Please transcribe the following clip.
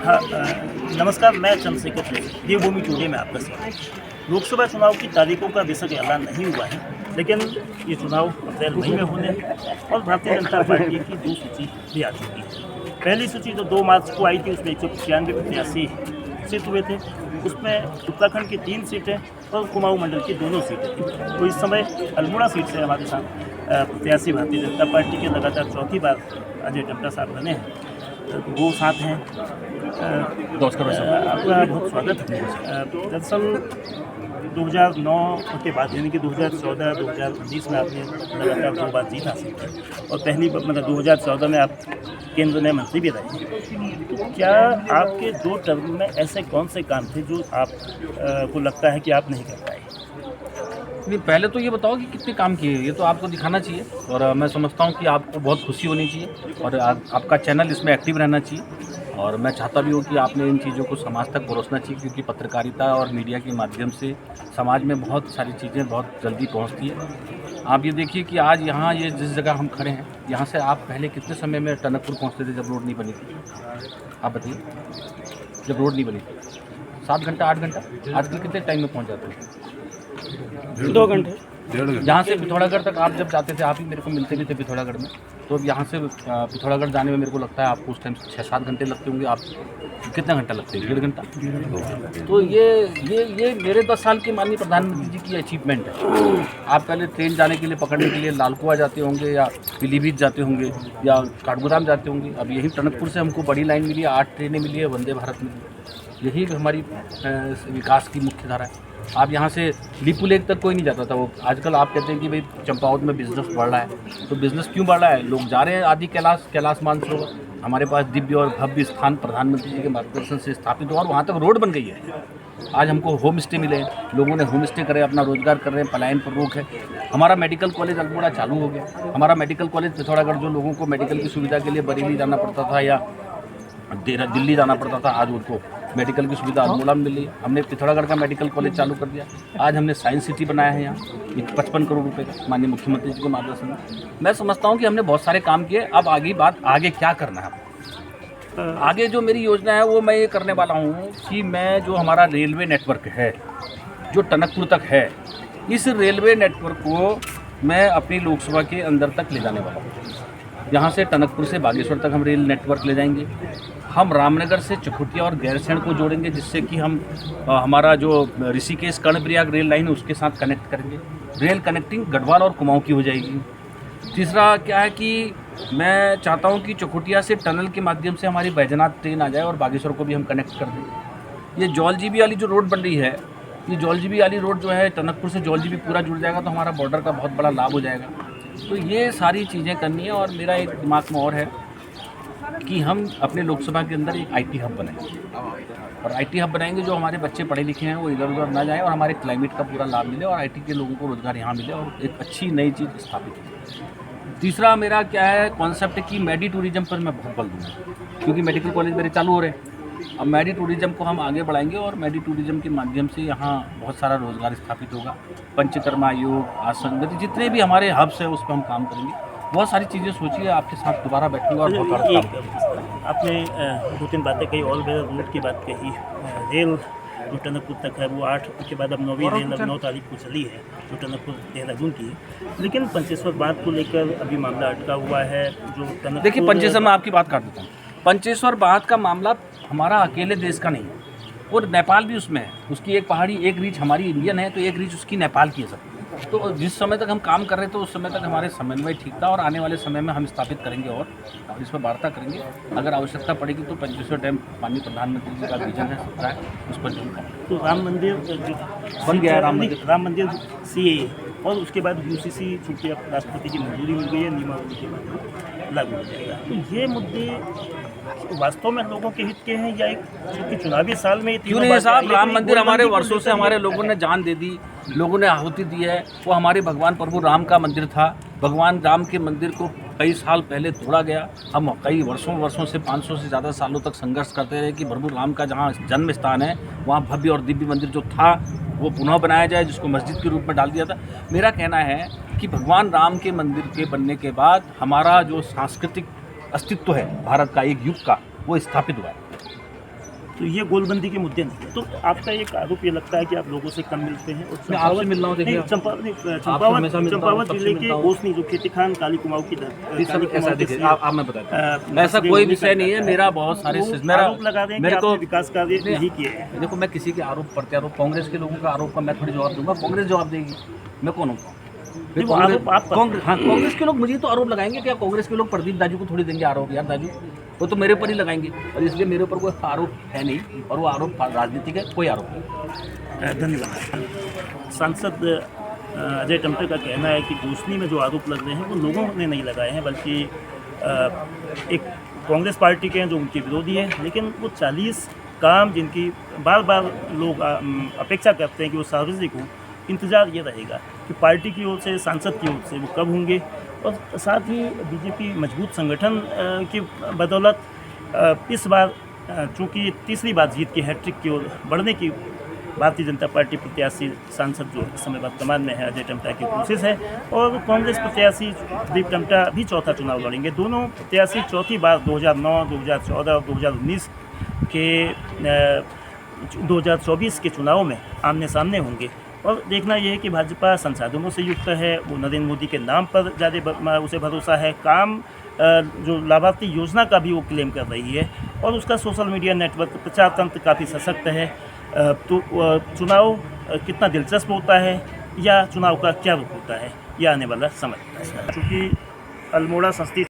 हाँ, नमस्कार। मैं चंद्रशेखर त्रिवेदी, देवभूमि टुडे में आपका स्वागत। लोकसभा चुनाव की तारीखों का बेशक ऐलान नहीं हुआ है, लेकिन ये चुनाव अप्रैल मई में होने हैं और भारतीय जनता पार्टी की 2 सूची भी आ चुकी है। पहली सूची जो 2 मार्च को आई थी, उसमें 195 प्रत्याशी घोषित हुए थे। उसमें उत्तराखंड की 3 सीटें और कुमाऊं मंडल की दोनों सीटें थी। तो इस समय अल्मोड़ा सीट से हमारे साथ प्रत्याशी भारतीय जनता पार्टी के लगातार चौथी बार अजय टम्टा साहब बने हैं, तो वो साथ हैं। नमस्कार साहब, आपका बहुत स्वागत है। दरअसल 2009 के बाद यानी कि 2014-2019 में आपने लगातार 2 बार जीत हासिल की और पहली मतलब 2014 में आप केंद्र में मंत्री भी रहे। तो क्या आपके 2 टर्म में ऐसे कौन से काम थे जो आप को लगता है कि आप नहीं कर पाए? नहीं, पहले तो ये बताओ कि कितने काम किए, ये तो आपको दिखाना चाहिए और मैं समझता हूँ कि आपको बहुत खुशी होनी चाहिए और आपका चैनल इसमें एक्टिव रहना चाहिए और मैं चाहता भी हूँ कि आपने इन चीज़ों को समाज तक परोसना चाहिए, क्योंकि पत्रकारिता और मीडिया के माध्यम से समाज में बहुत सारी चीज़ें बहुत जल्दी पहुँचती है। आप ये देखिए कि आज यहाँ ये जिस जगह हम खड़े हैं, यहाँ से आप पहले कितने समय में टनकपुर पहुँचते थे जब रोड नहीं बनी थी? आप बताइए, जब रोड नहीं बनी थी 7 घंटा 8 घंटा, आजकल कितने टाइम में पहुँच जाते हैं? 2 घंटे। यहाँ से पिथौरागढ़ तक आप जब जाते थे, आप ही मेरे को मिलते भी थे पिथौरागढ़ में, तो अब यहाँ से पिथौरागढ़ जाने में मेरे को लगता है आपको उस टाइम 6-7 घंटे लगते होंगे। आप कितना घंटा लगते हैं? 1.5 घंटा। तो ये मेरे 10 साल के माननीय प्रधानमंत्री जी की अचीवमेंट है। आप पहले ट्रेन जाने के लिए पकड़ने के लिए लालकुआ जाते होंगे या पीलीभीत जाते होंगे या काठगोदाम जाते होंगे। अब यही टनकपुर से हमको बड़ी लाइन मिली है, 8 ट्रेनें मिली है, वंदे भारत मिली है। यही हमारी विकास की मुख्य धारा है। आप यहाँ से लीपू लेक तक कोई नहीं जाता था। वो आजकल आप कहते हैं कि भाई चंपावत में बिजनेस बढ़ रहा है, तो बिजनेस क्यों बढ़ रहा है? लोग जा रहे हैं आदि कैलाश मानसरोवर। हमारे पास दिव्य और भव्य स्थान प्रधानमंत्री जी के मार्गदर्शन से स्थापित हुआ और वहाँ तक रोड बन गई है। आज हमको होम स्टे मिले हैं, लोगों ने होम स्टे करे, अपना रोजगार कर रहे हैं, पलायन पर रोक है। हमारा मेडिकल कॉलेज अल्मोड़ा चालू हो गया। हमारा मेडिकल कॉलेज पिथौरागढ़, जो लोगों को मेडिकल की सुविधा के लिए बरेली जाना पड़ता था या दिल्ली जाना पड़ता था, आज उनको मेडिकल की सुविधा अल्मोड़ा में मिली। हमने पिथौरागढ़ का मेडिकल कॉलेज चालू कर दिया। आज हमने साइंस सिटी बनाया है यहाँ, 55 करोड़ रुपए का, माननीय मुख्यमंत्री जी के मार्गदर्शन में। मैं समझता हूँ कि हमने बहुत सारे काम किए। अब आगे क्या करना है? आगे जो मेरी योजना है वो मैं ये करने वाला हूँ कि मैं जो हमारा रेलवे नेटवर्क है जो टनकपुर तक है, इस रेलवे नेटवर्क को मैं अपनी लोकसभा के अंदर तक ले जाने वाला हूँ। यहाँ से टनकपुर से बागेश्वर तक हम रेल नेटवर्क ले जाएंगे। हम रामनगर से चकुटिया और गैरसैंण को जोड़ेंगे, जिससे कि हम हमारा जो ऋषिकेश कर्णप्रयाग रेल लाइन है उसके साथ कनेक्ट करेंगे। रेल कनेक्टिंग गढ़वाल और कुमाऊं की हो जाएगी। तीसरा क्या है कि मैं चाहता हूं कि चकुटिया से टनल के माध्यम से हमारी बैजनाथ ट्रेन आ जाए और बागेश्वर को भी हम कनेक्ट कर दें। ये जौलजीबी वाली जो रोड बन रही है, ये जौलजीबी वाली रोड जो है, टनकपुर से जौलजीबी पूरा जुड़ जाएगा, तो हमारा बॉर्डर का बहुत बड़ा लाभ हो जाएगा। तो ये सारी चीज़ें करनी है और मेरा एक दिमाग में और है कि हम अपने लोकसभा के अंदर एक आईटी हब बनाएंगे और आईटी हब बनाएंगे जो हमारे बच्चे पढ़े लिखे हैं वो इधर उधर ना जाएं और हमारे क्लाइमेट का पूरा लाभ मिले और आईटी के लोगों को रोजगार यहाँ मिले और एक अच्छी नई चीज़ स्थापित हो। तीसरा मेरा क्या है कॉन्सेप्ट कि मेडी टूरिज्म पर मैं बहुत बल दूँगा, क्योंकि मेडिकल कॉलेज मेरे चालू हो रहे हैं। अब मेडी टूरिज्म को हम आगे बढ़ाएंगे और मेडी टूरिज्म के माध्यम से यहाँ बहुत सारा रोजगार स्थापित होगा। पंचकर्मा, योग, आसन, जितने भी हमारे हब्स है उस पर हम काम करेंगे। बहुत सारी चीज़ें सोचिए, आपके साथ दोबारा बैठूंगा और बहुत आपने 2-3 बातें कही। ऑल वेदर रूट की बात कही। रेल जो टनकपुर तक है वो 8 के बाद अब 9वीं रेल अब 9 तारीख को चली है जो टनकपुर देहरादून की है। लेकिन पंचेश्वर बात को लेकर अभी मामला अटका हुआ है। जो टनकपुर, देखिए पंचेश्वर में आपकी बात कर देता हूँ। पंचेश्वर बात का मामला हमारा अकेले देश का नहीं है और नेपाल भी उसमें है। उसकी एक पहाड़ी, एक रीच हमारी इंडियन है तो एक रीच उसकी नेपाल की है सब। तो जिस समय तक हम काम कर रहे थे उस समय तक हमारे समन्वय ठीक था और आने वाले समय में हम स्थापित करेंगे और इस पर वार्ता करेंगे। अगर आवश्यकता पड़ेगी तो पंचेश्वर डैम माननीय प्रधानमंत्री जी का विजन है, सपना है, उस पर जरूर करेंगे। तो राम मंदिर बन गया है, राम मंदिर CAA और उसके बाद UCC चूँकि राष्ट्रपति की मंजूरी मिल गई है, नियमावली के बाद लागू हो जाएगा। तो ये मुद्दे वास्तव में लोगों के हित के हैं या एक क्योंकि चुनावी साल में क्यों नहीं साहब? राम मंदिर हमारे वर्षों से हमारे लोगों ने जान दे दी, लोगों ने आहुति दी है। वो हमारे भगवान प्रभु राम का मंदिर था। भगवान राम के मंदिर को कई साल पहले तोड़ा गया। हम कई वर्षों से 500 से ज़्यादा सालों तक संघर्ष करते रहे कि प्रभु राम का जहाँ जन्म स्थान है वहाँ भव्य और दिव्य मंदिर जो था वो पुनः बनाया जाए, जिसको मस्जिद के रूप में डाल दिया था। मेरा कहना है कि भगवान राम के मंदिर के बनने के बाद हमारा जो सांस्कृतिक अस्तित्व है भारत का एक युग का, वो स्थापित हुआ है। तो ये गोलबंदी के मुद्दे नहीं है। तो आपका एक आरोप ये लगता है कि आप लोगों से कम मिलते हैं। और मैं आपसे मिल रहा हूँ, देखिए, नहीं, हमेशा मिलता हूँ, चंपावत सबसे जिले मिलता के हूँ। गोसनी जो खेती खान काली कुमाऊं की ये सब ऐसा देखिए, आप मैं बताता हूँ, ऐसा कोई विषय नहीं है। मेरा बहुत सारे मेरा आरोप लगा रहे हैं कि मेरे को आपने विकास कार्य नहीं किए हैं। देखो, मैं किसी के आरोप प्रत्यारोप, कांग्रेस के लोगों का आरोप का मैं थोड़ी जवाब दूंगा, कांग्रेस जवाब देगी, मैं कौन हूँ? नहीं, वो आरोप आप पर कांग्रेस, हाँ, कांग्रेस के लोग मुझे तो आरोप लगाएंगे, क्या कांग्रेस के लोग प्रदीप दाजू को थोड़ी देंगे आरोप? यार दाजू, वो तो मेरे पर ही लगाएंगे, और इसलिए मेरे ऊपर कोई आरोप है नहीं, और वो आरोप राजनीतिक है, कोई आरोप नहीं। धन्यवाद। सांसद अजय टमटे का कहना है कि गोसनी में जो आरोप लग रहे हैं वो लोगों ने नहीं लगाए हैं, बल्कि एक कांग्रेस पार्टी के हैं जो उनके विरोधी हैं। लेकिन वो 40 काम जिनकी बार बार लोग अपेक्षा करते हैं कि वो सार्वजनिक हों, इंतज़ार ये रहेगा कि पार्टी की ओर से, सांसद की ओर से वो कब होंगे। और साथ ही बीजेपी मजबूत संगठन की बदौलत इस बार चूँकि तीसरी बार जीत की हैट्रिक की ओर बढ़ने की भारतीय जनता पार्टी प्रत्याशी सांसद जो इस समय वर्तमान में है अजय टमटा की कोशिश है, और कांग्रेस प्रत्याशी प्रदीप टमटा भी चौथा चुनाव लड़ेंगे। दोनों प्रत्याशी चौथी बार 2009, 2014 और 2019 के 2024 के चुनाव में आमने सामने होंगे। और देखना यह है कि भाजपा संसाधनों से युक्त है, वो नरेंद्र मोदी के नाम पर ज़्यादा उसे भरोसा है, काम जो लाभार्थी योजना का भी वो क्लेम कर रही है, और उसका सोशल मीडिया नेटवर्क, प्रचार तंत्र काफ़ी सशक्त है। तो चुनाव कितना दिलचस्प होता है या चुनाव का क्या रुख होता है, यह आने वाला समय है। चूँकि अल्मोड़ा संसदीय